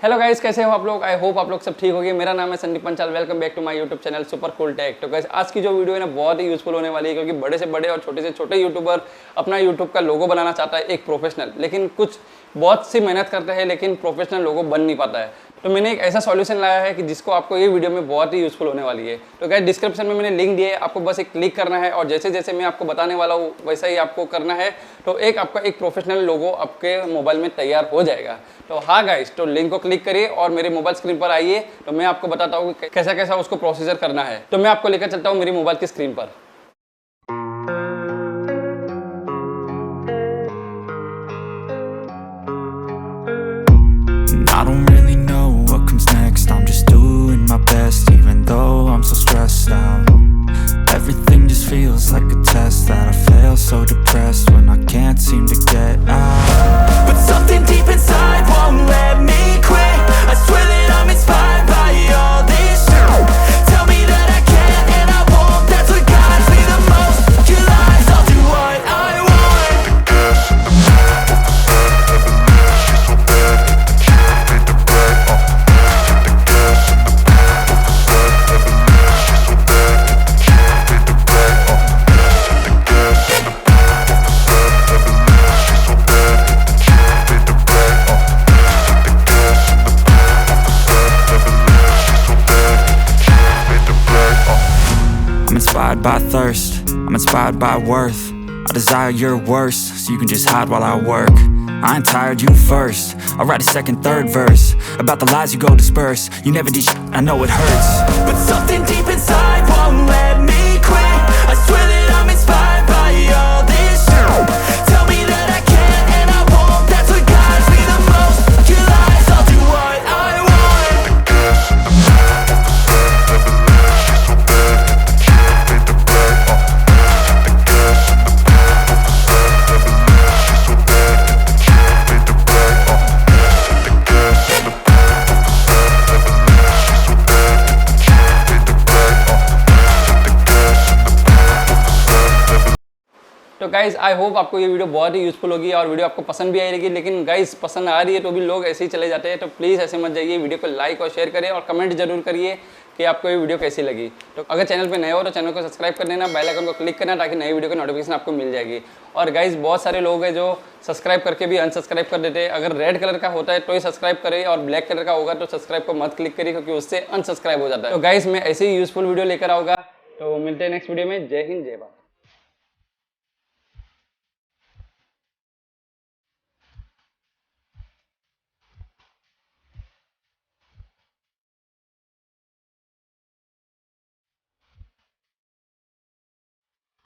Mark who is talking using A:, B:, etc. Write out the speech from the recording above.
A: Hello guys, कैसे हो आप लोग। आई होप आप लोग सब ठीक होंगे। मेरा नाम है Sandeep Panchal. Welcome back to my YouTube channel super cool tech. तो गाइस आज की जो वीडियो है ना बहुत ही यूजफुल होने वाली है, क्योंकि बड़े से बड़े और छोटे से छोटे यूट्यूबर अपना यूट्यूब का लोगो बनाना चाहता है एक प्रोफेशनल, लेकिन कुछ बहुत सी मेहनत करते हैं लेकिन प्रोफेशनल लोगो बन नहीं पाता है। तो मैंने एक ऐसा सॉल्यूशन लाया है कि जिसको आपको ये वीडियो में बहुत ही यूजफुल होने वाली है। तो गाइस डिस्क्रिप्शन में मैंने लिंक दिया है, आपको बस एक क्लिक करना है और जैसे जैसे मैं आपको बताने वाला हूँ वैसा ही आपको करना है। तो आपका एक प्रोफेशनल लोगो आपके मोबाइल में तैयार हो जाएगा। तो हाँ गाइस, तो लिंक को क्लिक करिए और मेरे मोबाइल स्क्रीन पर आइए। तो मैं आपको बताता हूँ कि कैसा कैसा उसको प्रोसीजर करना है। तो मैं आपको लेकर चलता हूँ मेरी मोबाइल की स्क्रीन पर।
B: I don't really know what comes next. I'm just doing my best, even though I'm so stressed out. Everything just feels like a test that I fail, so depressed when I can't seem to get out. But something deep inside won't let me quit. I swear that I'm inspired by all this shit. Tell me that I can and I won't. That's what guides me the most. Your lies, I'll do what I want. I'm inspired by thirst, I'm inspired by worth. I desire your worst, so you can just hide while I work. I ain't tired, you first. I'll write a second, third verse about the lies you go disperse. You never did shit, I know it hurts. But something deep inside won't let me quit. I swear that I'm inspired by all this shit. Tell me that I can and I won't. That's what guides me the most. Your lies, I'll do what I want.
A: तो guys I hope आपको ये video बहुत ही useful होगी और video आपको पसंद भी आएगी। लेकिन गाइज पसंद आ रही है तो भी लोग ऐसे ही चले जाते हैं। तो प्लीज़ ऐसे मत जाइए, वीडियो को लाइक और शेयर करिए और कमेंट जरूर करिए कि आपको ये वीडियो कैसी लगी। तो अगर चैनल पे नए हो तो चैनल को सब्सक्राइब कर देना, बेल आइकन को क्लिक करना, ताकि नई वीडियो की नोटिफिकेशन आपको मिल जाएगी। और गाइज बहुत सारे लोग हैं जो सब्सक्राइब करके भी अनसब्सक्राइब कर देते हैं। अगर रेड कलर का होता है तो ही सब्सक्राइब करें और ब्लैक कलर का होगा तो सब्सक्राइब को मत क्लिक करिए, क्योंकि उससे अनसब्सक्राइब हो जाता है। तो गाइज मैं ऐसे ही यूजफुल वीडियो लेकर आऊँगा। तो मिलते हैं नेक्स्ट वीडियो में। जय हिंद, जय भारत।